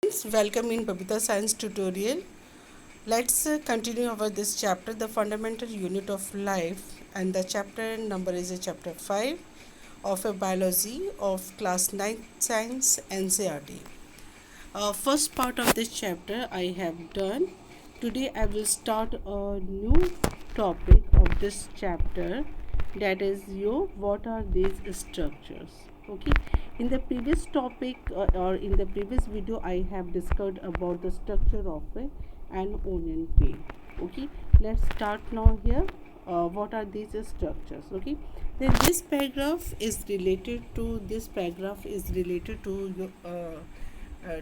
Friends, welcome in Babita Science tutorial. Let's continue over this chapter, the fundamental unit of life, and the chapter number is chapter 5 of a biology of class 9 science NCERT. First part of this chapter I have done. Today I will start a new topic of this chapter, that is what are these structures. Okay, in the previous topic or in the previous video I have discussed about the structure of an onion peel. Okay, let's start now here. What are these structures? Okay, then this paragraph is related to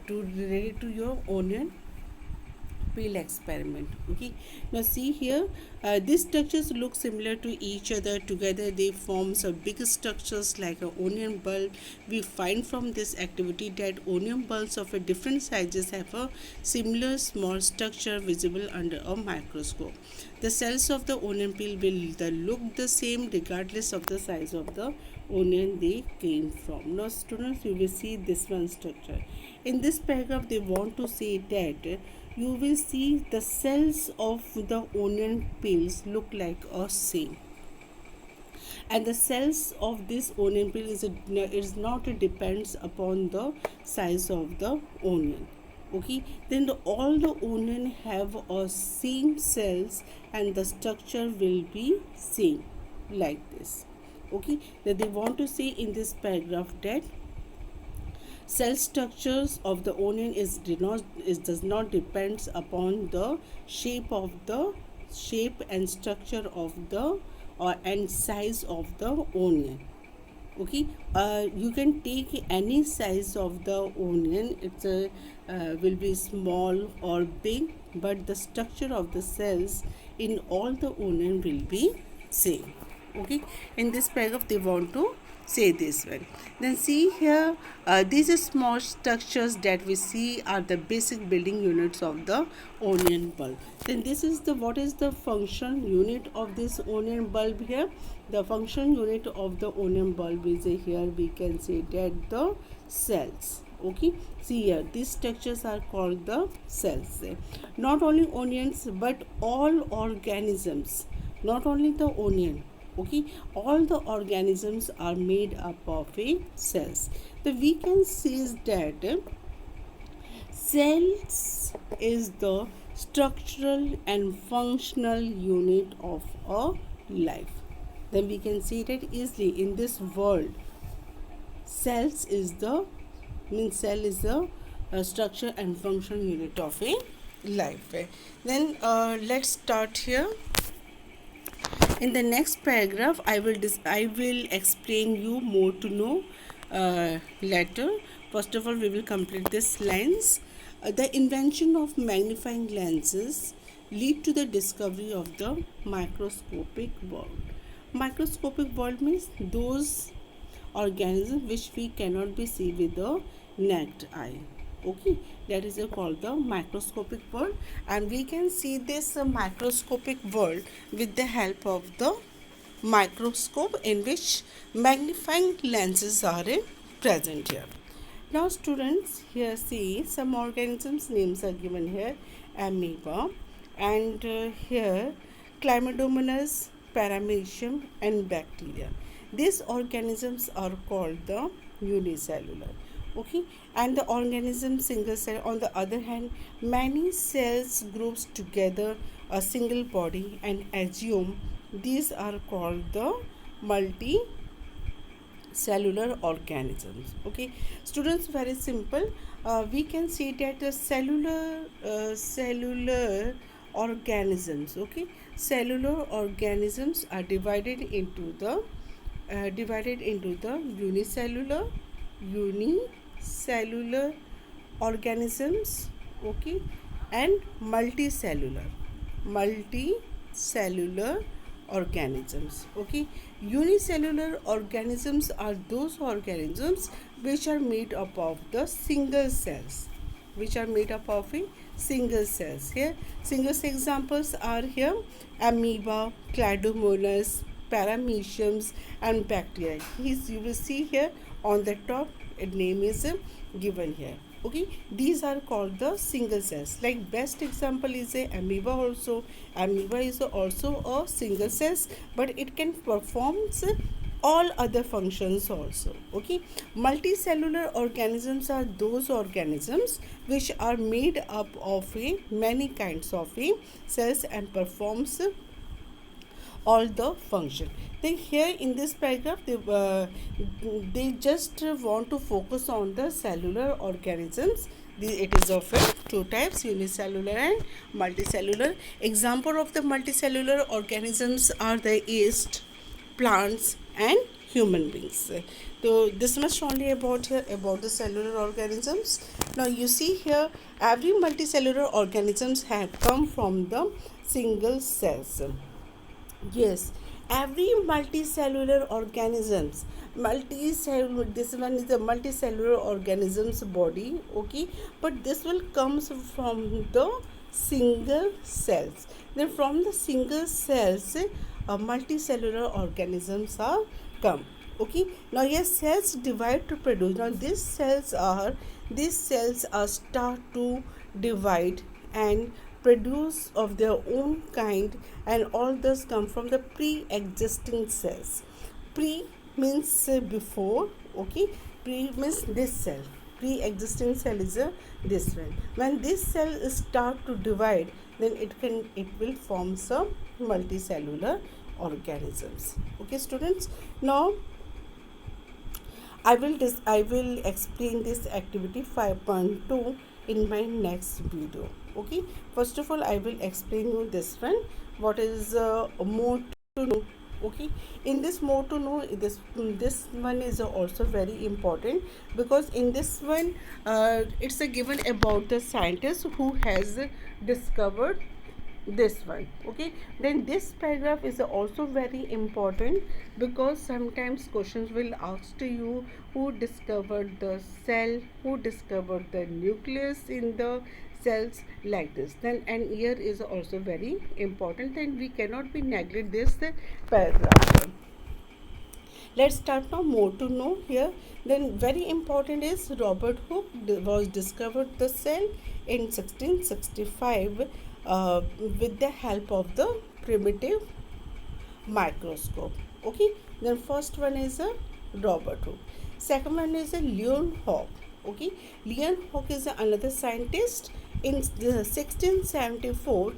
related to your onion peel experiment. Okay, now see here, these structures look similar to each other. Together they form some big structures like an onion bulb. We find from this activity that onion bulbs of a different sizes have a similar small structure visible under a microscope. The cells of the onion peel will look the same regardless of the size of the onion they came from. Now students, you will see this one structure. In this paragraph they want to say that you will see the cells of the onion peels look like a same, and the cells of this onion peel is not depends upon the size of the onion. Okay, then all the onion have a same cells and the structure will be same like this. Okay, that they want to say in this paragraph that cell structures of the onion does not depends upon the shape and structure of the and size of the onion. Okay, you can take any size of the onion. It's a will be small or big, but the structure of the cells in all the onion will be same. Okay, in this paragraph they want to say this one. Then see here, these small structures that we see are the basic building units of the onion bulb. Then this is the what is the function unit of this onion bulb here. The function unit of the onion bulb is here we can say that the cells. Okay, see here, these structures are called the cells. Not only onions but all organisms, not only the onion. Okay, all the organisms are made up of a cells. So we can see that cells is the structural and functional unit of a life. Then we can see that easily in this world. Cells is the cell is the structure and functional unit of a life. Then let's start here. In the next paragraph I will explain you more to know later. First of all, we will complete this lens. The invention of magnifying lenses lead to the discovery of the microscopic world. Microscopic world means those organisms which we cannot be see with the naked eye. Okay, that is called the microscopic world, and we can see this microscopic world with the help of the microscope, in which magnifying lenses are present here. Now students, here see some organisms names are given here: amoeba, and here chlamydomonas, paramecium, and bacteria. These organisms are called the unicellular. Okay, and the organism single cell. On the other hand, many cells groups together a single body and assume these are called the multicellular organisms. Okay, students, very simple. We can see that the cellular organisms. Okay, cellular organisms are divided into the unicellular organisms. Okay, and multicellular organisms. Okay, unicellular organisms are those organisms which are made up of the single cells, here single cell examples are here: amoeba, chlamydomonas, parameciums, and bacteria. You will see here on the top, a name is given here. Okay, these are called the single cells. Like best example is a amoeba also. Amoeba is also a single cells, but it can performs all other functions also. Okay, multicellular organisms are those organisms which are made up of a many kinds of a cells and performs all the function. Then here in this paragraph they just want to focus on the cellular organisms. It is of two types, unicellular and multicellular. Example of the multicellular organisms are the yeast, plants and human beings. So this much only about here about the cellular organisms. Now you see here every multicellular organisms have come from the single cells. Yes, every multicellular organisms, multicellular. This one is a multicellular organisms body. Okay, but this will comes from the single cells. Then from the single cells, multicellular organisms are come. Okay, now yes, cells divide to produce. Now these cells are start to divide and produce of their own kind, and all this come from the pre-existing cells. Pre means before. Okay, pre means this cell. Pre-existing cell is this one. When this cell start to divide, then it will form some multicellular organisms. Okay, students. Now I will explain this activity 5.2 in my next video. Okay. First of all, I will explain you this one. What is more to know? Okay. In this more to know, this one is also very important, because in this one it's a given about the scientist who has discovered this one. Okay, then this paragraph is also very important, because sometimes questions will ask to you who discovered the cell, who discovered the nucleus in the cells, like this. Then and here is also very important, then we cannot be neglect this paragraph. Let's start now. More to know here. Then very important is Robert Hooke was discovered the cell in 1665 with the help of the primitive microscope. Okay. Then first one is a Robert Hooke. Second one is a Leon Hooke. Okay. Leon Hooke is another scientist in the 1674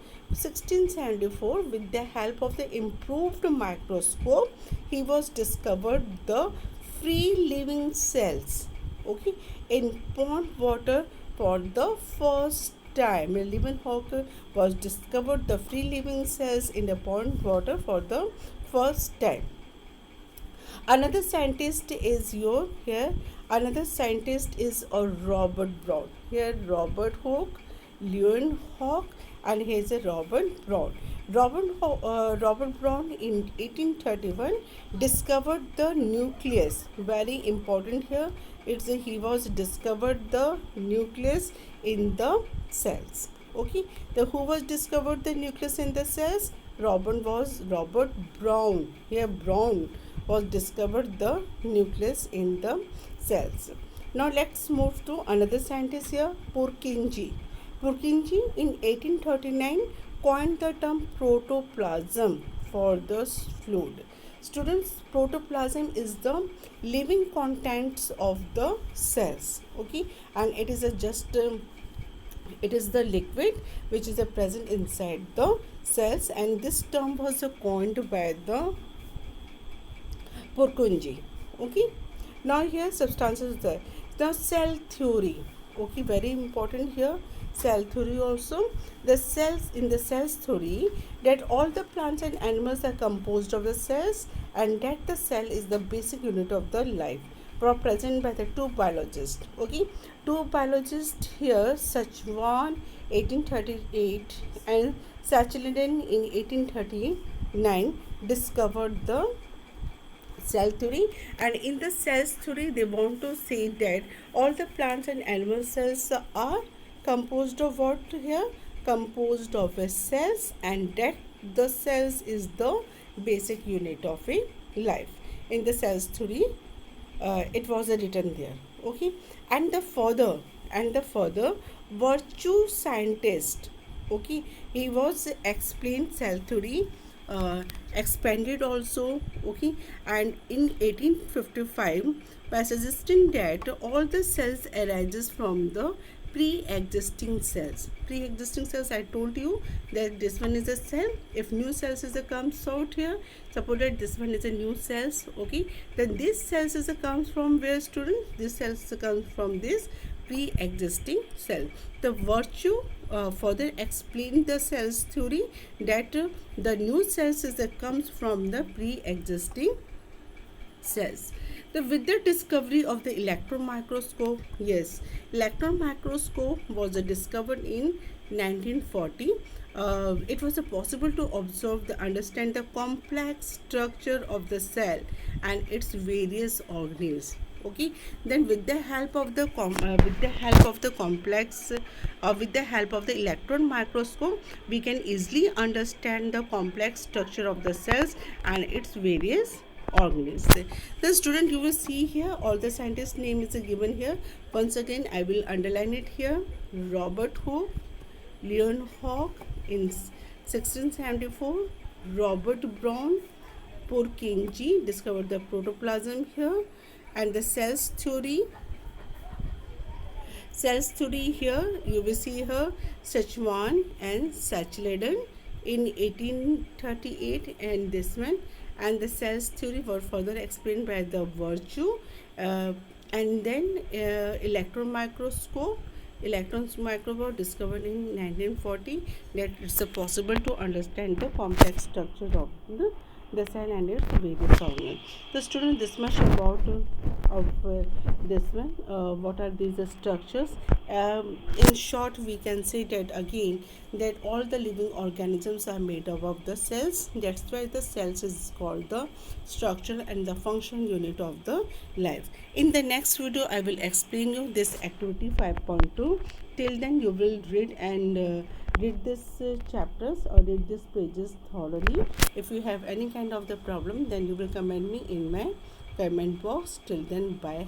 with the help of the improved microscope. He was discovered the free living cells. Okay, in pond water for the first time. Leeuwenhoek Hooke was discovered the free living cells in the pond water for the first time. Another scientist is here. Another scientist is Robert Brown. Here Robert Hooke, Leon Hooke, and here is a Robert Brown. Robert Brown in 1831 discovered the nucleus. Very important here. He was discovered the nucleus in the cells. Okay. Who was discovered the nucleus in the cells? Robert Brown. Here Brown was discovered the nucleus in the cells. Now let's move to another scientist here, Purkinje. Purkinje in 1839 coined the term protoplasm for the fluid. Students, protoplasm is the living contents of the cells. Okay, and it is it is the liquid which is present inside the cells, and this term was coined by the Purkinje. Okay. Now here substances there. Now cell theory. Okay, very important here. Cell theory also. The cells in the cells theory that all the plants and animals are composed of the cells, and that the cell is the basic unit of the life. Present by the two biologists. Okay, two biologists here, Sachwan 1838 and Sachleden in 1839 discovered the cell theory, and in the cells theory they want to say that all the plants and animal cells are composed of what here? Composed of a cells, and that the cells is the basic unit of a life. In the cells theory it was written there. Okay, and the further and the further virtue scientist. Okay, he was explained cell theory, expanded also. Okay, and in 1855 by suggesting that all the cells arises from the pre-existing cells. Pre-existing cells, I told you that this one is a cell. If new cells is a comes out here, suppose that this one is a new cells. Okay, then this cells is a comes from where, student? This cells comes from this pre-existing cell. The virtue further explain the cells theory that the new cells is that comes from the pre-existing cells. With the discovery of the electron microscope, yes, electron microscope was discovered in 1940. It was possible to observe the understand the complex structure of the cell and its various organelles. Okay, then with the help of the complex with the help of the electron microscope, we can easily understand the complex structure of the cells and its various organelles. The student, you will see here all the scientists name is given here. Once again I will underline it here. Robert Hooke, Leeuwenhoek in 1674, Robert Brown, Purkinje discovered the protoplasm here, and the cells theory here you will see here Sachwan and Sachleden in 1838, and this one, and the cells theory were further explained by the virtue, and then electron microscope discovered in 1940, that it's possible to understand the complex structure of the cell and its various organs. The student, this much about of this one. What are these structures? In short, we can say that again that all the living organisms are made up of the cells. That's why the cells is called the structure and the function unit of the life. In the next video, I will explain you this activity 5.2. Till then, you will read and read this chapters or read these pages thoroughly. If you have any kind of the problem, then you will comment me in my comment box. Till then, bye.